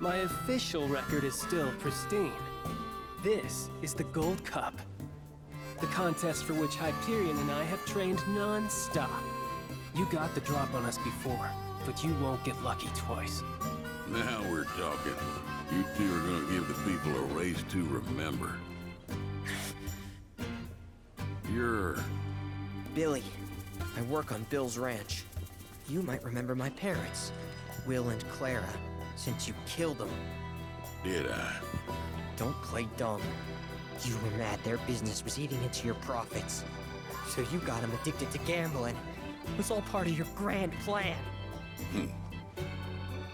my official record is still pristine. This is the Gold Cup. The contest for which Hyperion and I have trained non-stop. You got the drop on us before, but you won't get lucky twice. Now we're talking. You two are gonna give the people a race to remember. You're... Billy. I work on Bill's ranch. You might remember my parents, Will and Clara, since you killed them. Did I? Don't play dumb. You were mad their business was eating into your profits. So you got them addicted to gambling. It was all part of your grand plan.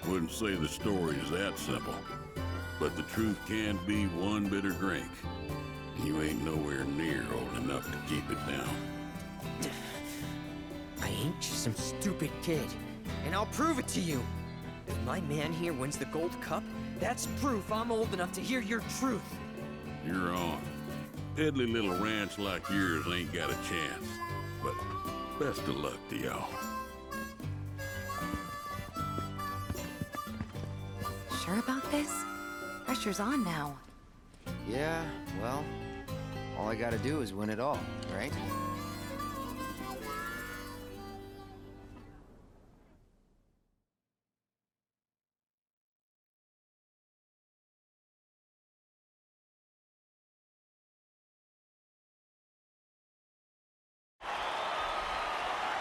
Wouldn't say the story is that simple. But the truth can be one bitter drink. You ain't nowhere near old enough to keep it down. I ain't just some stupid kid. And I'll prove it to you. If my man here wins the Gold Cup, that's proof I'm old enough to hear your truth. You're on. Deadly little ranch like yours ain't got a chance. But best of luck to y'all. Sure about this? Pressure's on now. Yeah, well, all I gotta do is win it all, right?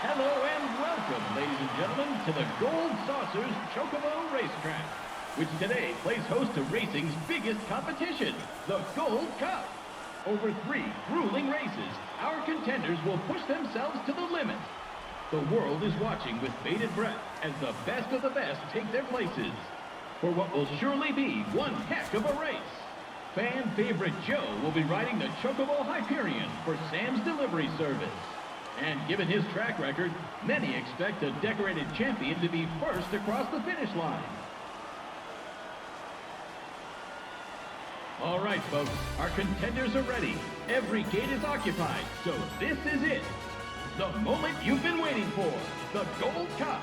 Hello and welcome, ladies and gentlemen, to the Gold Saucers Chocobo Racetrack, which today plays host to racing's biggest competition, the Gold Cup. Over 3 grueling races, our contenders will push themselves to the limit. The world is watching with bated breath as the best of the best take their places for what will surely be one heck of a race. Fan favorite Joe will be riding the Chocobo Hyperion for Sam's delivery service. And given his track record, many expect a decorated champion to be first across the finish line. All right, folks, our contenders are ready. Every gate is occupied, so this is it. The moment you've been waiting for, the Gold Cup.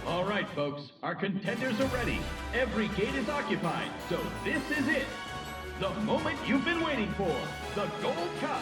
All right, folks, our contenders are ready. Every gate is occupied, so this is it. The moment you've been waiting for, the Gold Cup.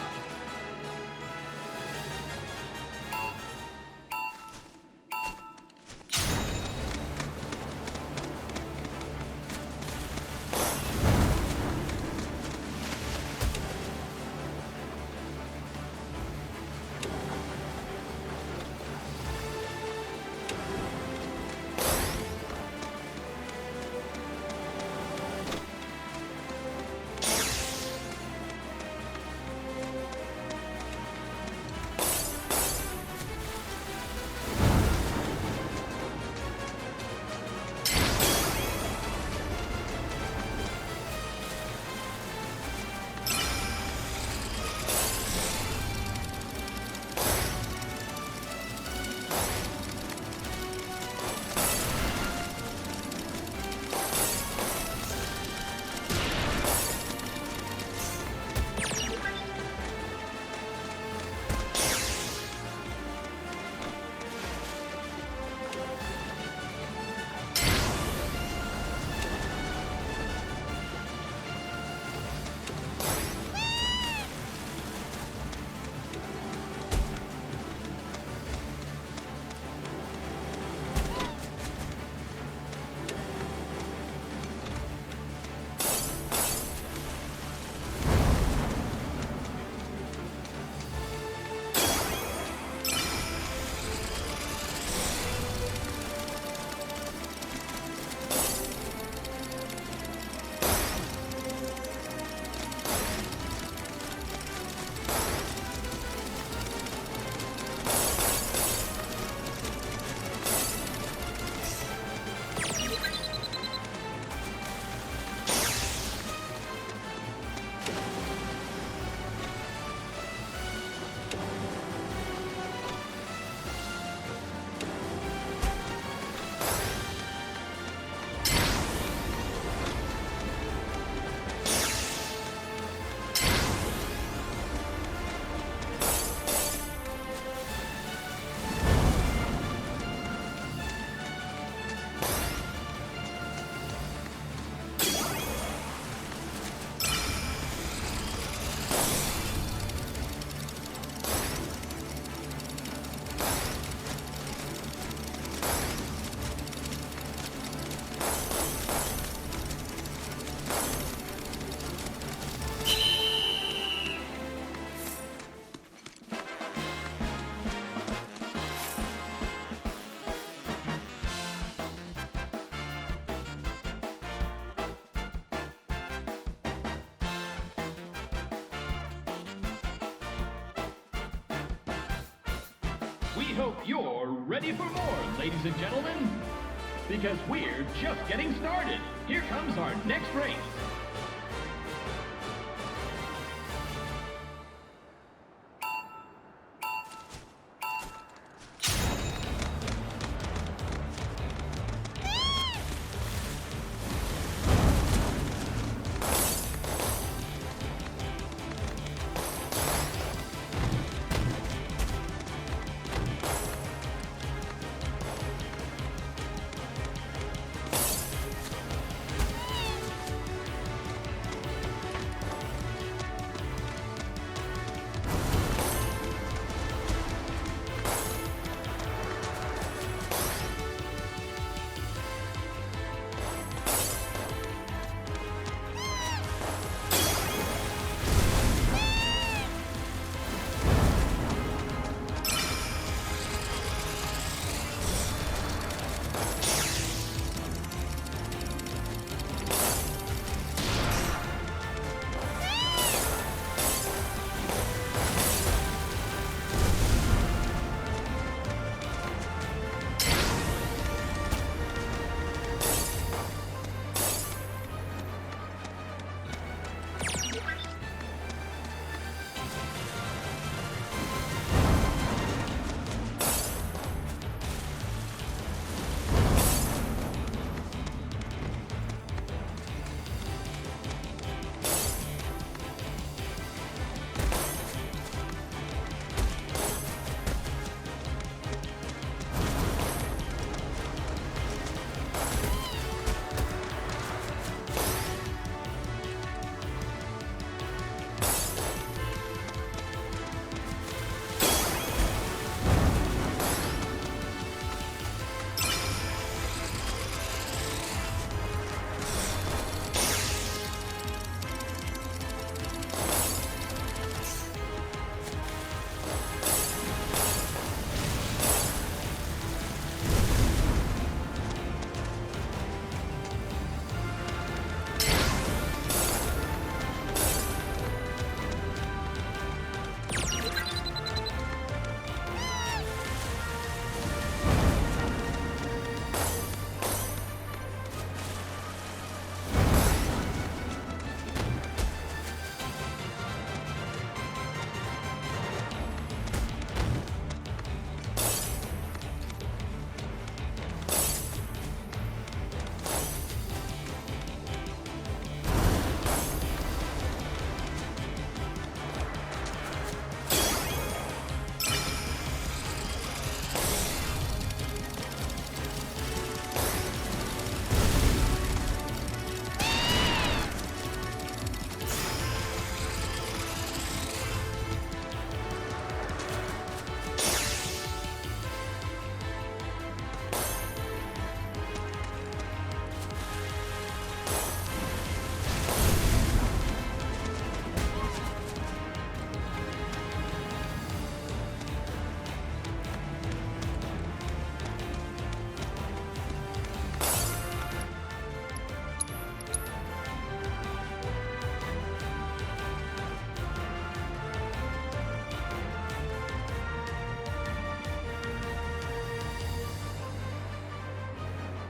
hope you're ready for more, ladies and gentlemen. Because we're just getting started. Here comes our next race.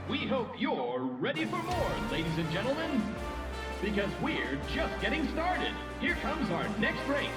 We hope you're ready for more, ladies and gentlemen. Because we're just getting started. Here comes our next race.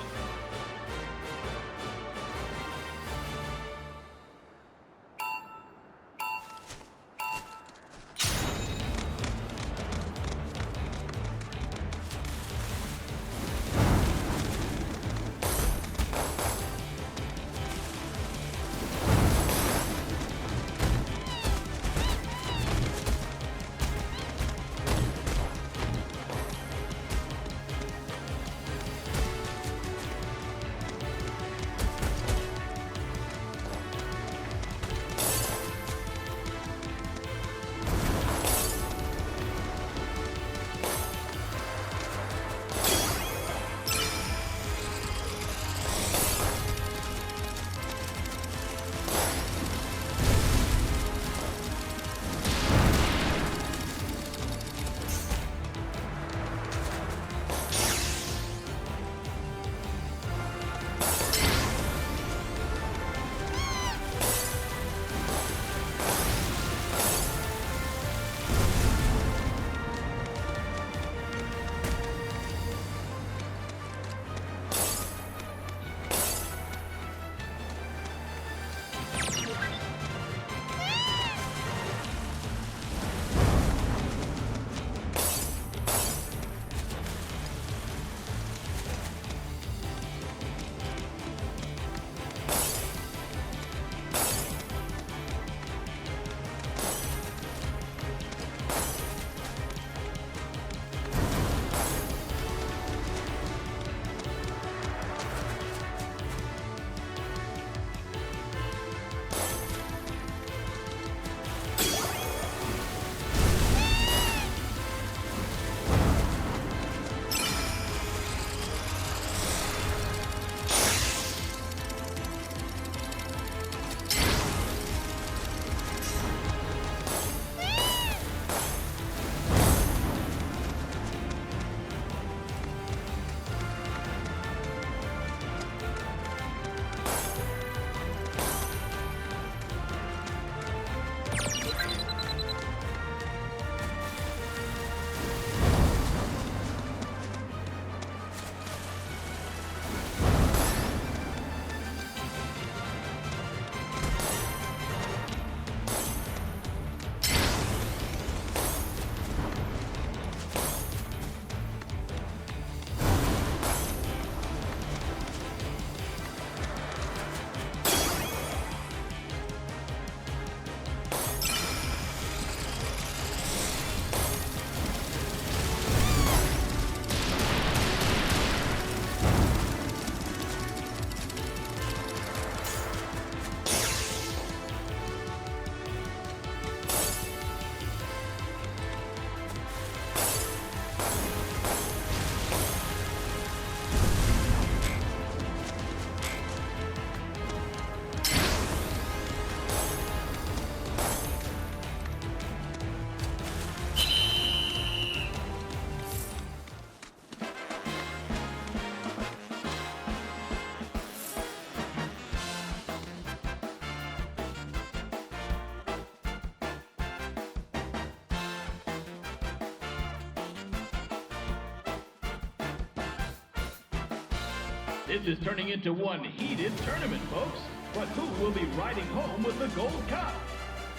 This is turning into one heated tournament, folks. But who will be riding home with the Gold Cup?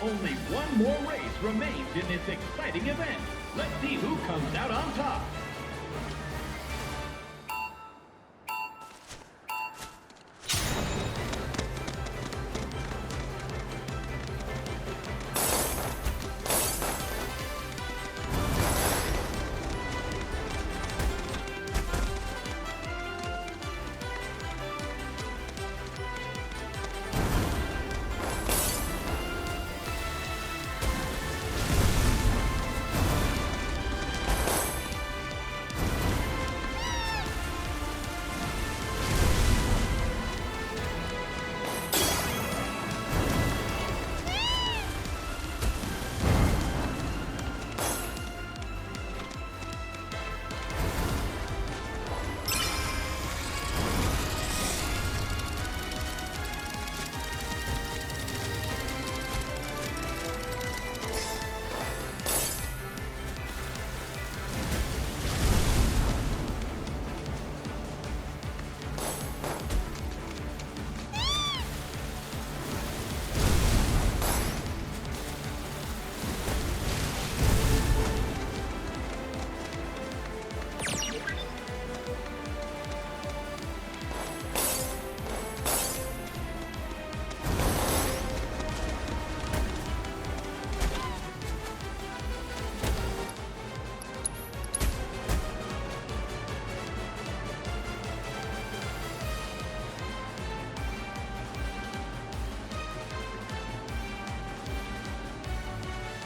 Only one more race remains in this exciting event. Let's see who comes out on top.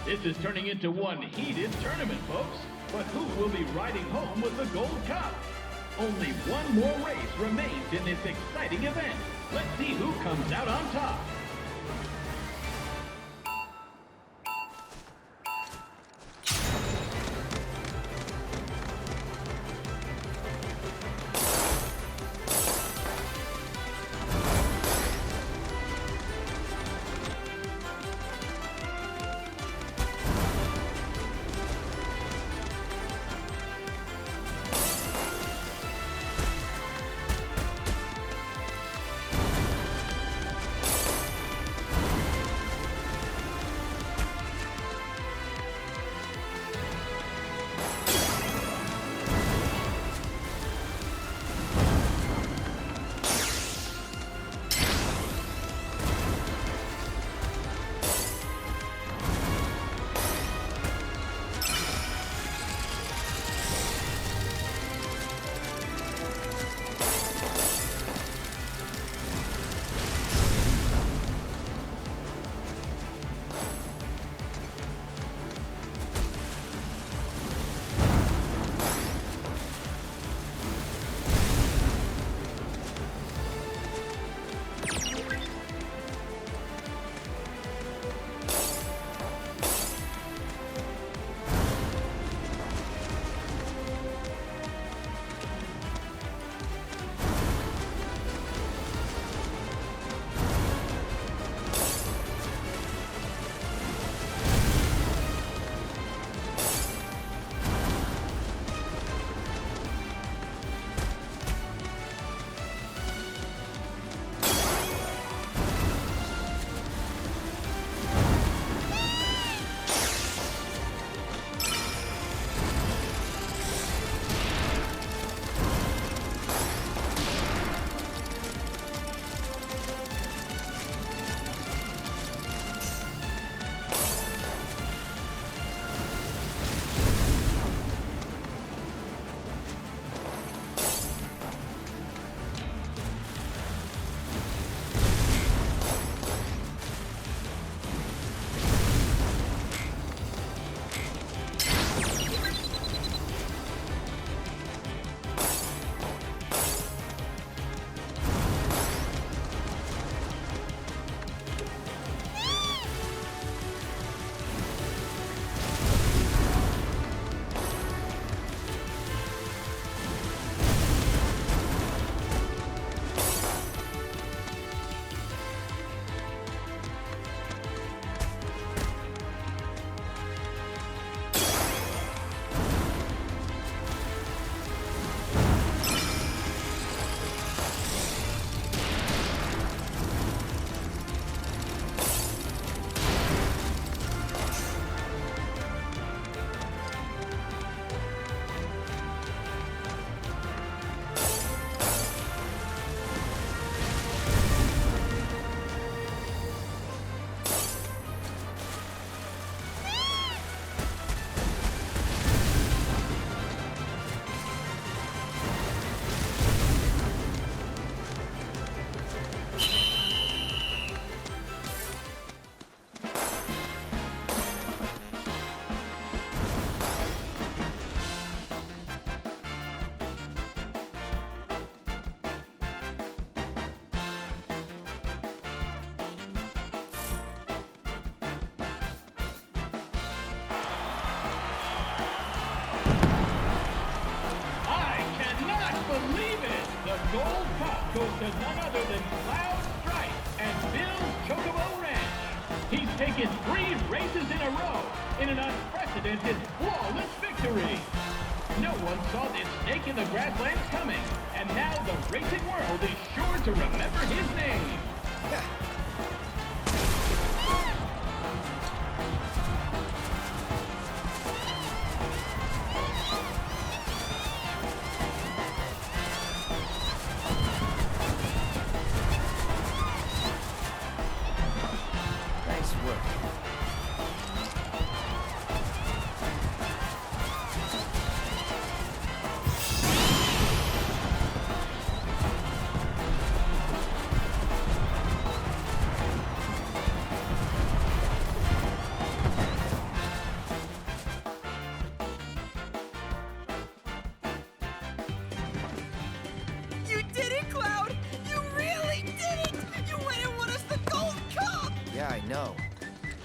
This is turning into one heated tournament, folks. But who will be riding home with the Gold Cup? Only one more race remains in this exciting event. Let's see who comes out on top. Gold Cup goes to none other than Cloud Strife and Bill's Chocobo Ranch. He's taken 3 races in a row in an unprecedented, flawless victory. No one saw this snake in the grasslands coming, and now the racing world is sure to remember his name. Nice work. You did it, Cloud! You really did it! You went and won us the Gold Cup! Yeah, I know.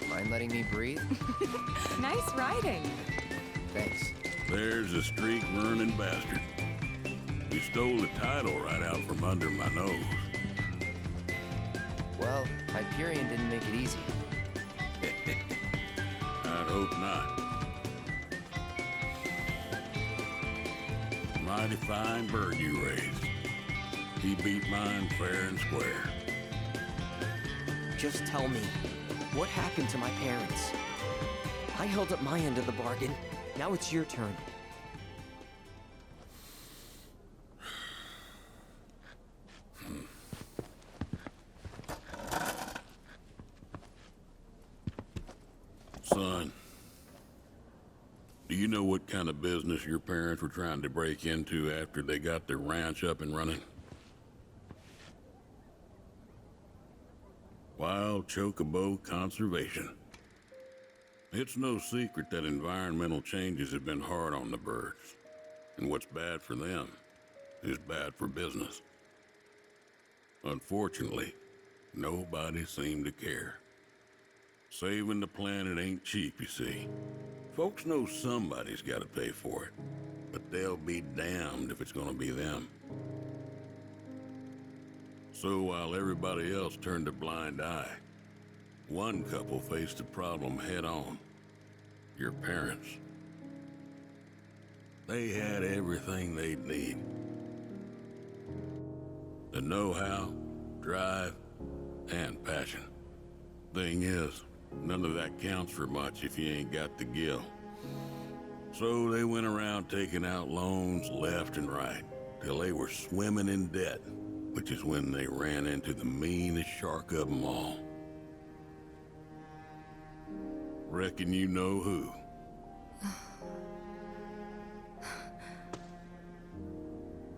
Mind letting me breathe? Nice riding. Thanks. There's a streak-running bastard. He stole the title right out from under my nose. Well, Hyperion didn't make it easy. I'd hope not. Mighty fine bird you raised. He beat mine fair and square. Just tell me, what happened to my parents? I held up my end of the bargain. Now it's your turn. Son, do you know what kind of business your parents were trying to break into after they got their ranch up and running? Wild Chocobo conservation. It's no secret that environmental changes have been hard on the birds, and what's bad for them is bad for business. Unfortunately, nobody seemed to care. Saving the planet ain't cheap, you see. Folks know somebody's got to pay for it, but they'll be damned if it's gonna be them. So while everybody else turned a blind eye, one couple faced the problem head on. Your parents. They had everything they'd need. The know-how, drive, and passion. Thing is, none of that counts for much if you ain't got the gill. So they went around taking out loans left and right, till they were swimming in debt, which is when they ran into the meanest shark of them all. Reckon you know who.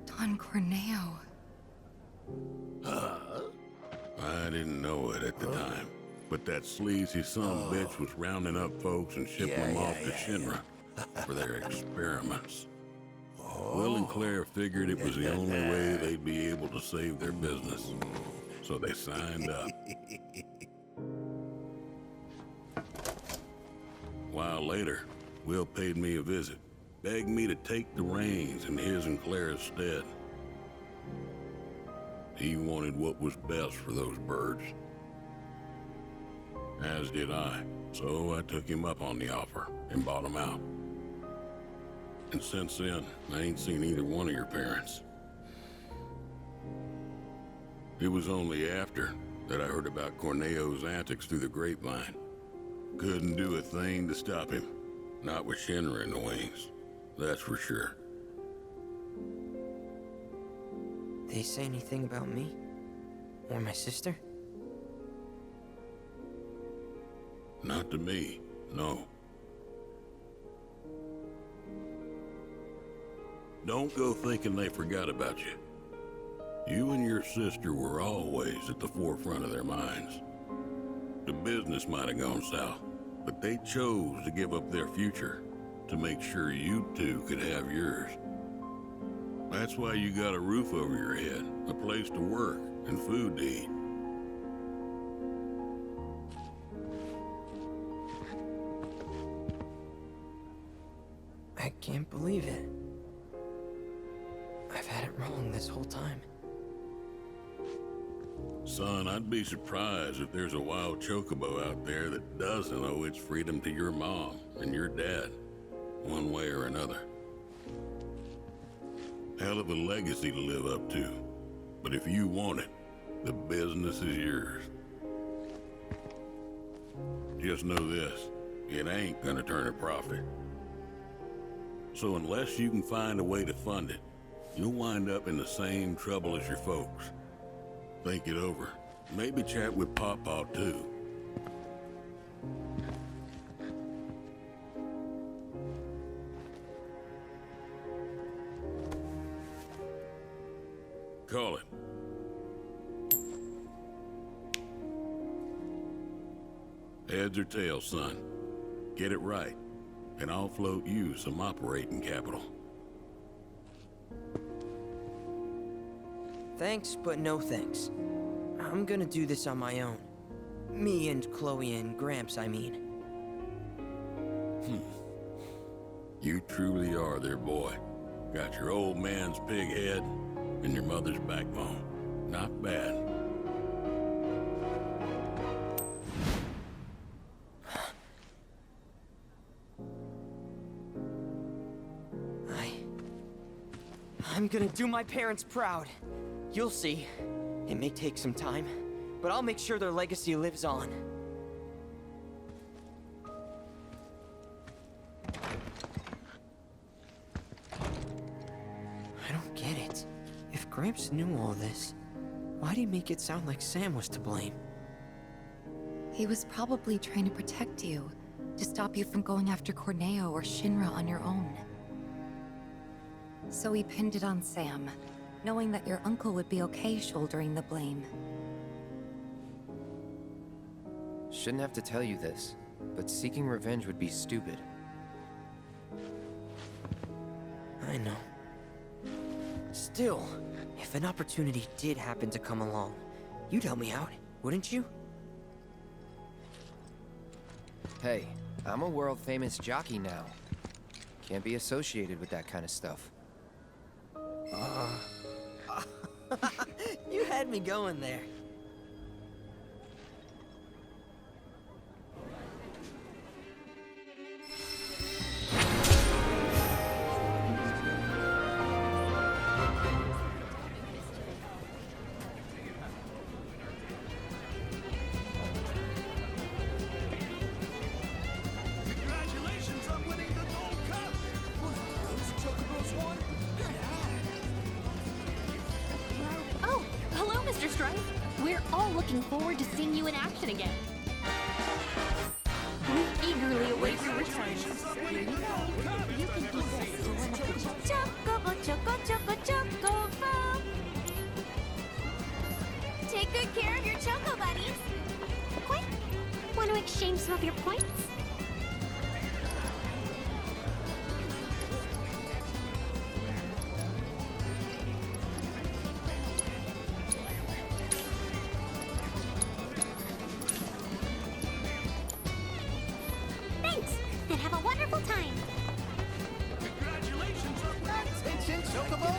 Don Corneo. I didn't know it at the time, but that sleazy bitch was rounding up folks and shipping them off to Shinra for their experiments. Will and Claire figured it was the only way they'd be able to save their business, so they signed up. A while later, Will paid me a visit, begged me to take the reins in his and Claire's stead. He wanted what was best for those birds. As did I, so I took him up on the offer and bought him out. And since then, I ain't seen either one of your parents. It was only after that I heard about Corneo's antics through the grapevine. Couldn't do a thing to stop him. Not with Shinra in the wings, that's for sure. They say anything about me? Or my sister? Not to me, no. Don't go thinking they forgot about you. You and your sister were always at the forefront of their minds. The business might have gone south, but they chose to give up their future to make sure you two could have yours. That's why you got a roof over your head, a place to work, and food to eat. I can't believe it. I've had it wrong this whole time. Son, I'd be surprised if there's a wild chocobo out there that doesn't owe its freedom to your mom and your dad, one way or another. Hell of a legacy to live up to, but if you want it, the business is yours. Just know this, it ain't gonna turn a profit. So unless you can find a way to fund it, you'll wind up in the same trouble as your folks. Think it over. Maybe chat with Pawpaw too. Call it. Heads or tails, son. Get it right, and I'll float you some operating capital. Thanks, but no thanks. I'm gonna do this on my own. Me and Chloe and Gramps, I mean. You truly are their boy. Got your old man's pig head and your mother's backbone. Not bad. I'm gonna do my parents proud. You'll see. It may take some time, but I'll make sure their legacy lives on. I don't get it. If Gramps knew all this, why'd he make it sound like Sam was to blame? He was probably trying to protect you, to stop you from going after Corneo or Shinra on your own. So he pinned it on Sam, knowing that your uncle would be okay shouldering the blame. Shouldn't have to tell you this, but seeking revenge would be stupid. I know. Still, if an opportunity did happen to come along, you'd help me out, wouldn't you? Hey, I'm a world-famous jockey now. Can't be associated with that kind of stuff. You had me going there. Congratulations on winning the Gold Cup! Those Chocobos won? Oh, hello, Mr. Strife. We're all looking forward to seeing you in action again. We eagerly await your return. Here you go. You can eat this to win the Chocobo, Chocobo. Take good care of your Choco buddies. Quick, want to exchange some of your points? Thanks, and have a wonderful time. Congratulations on winning! Attention, Chocobo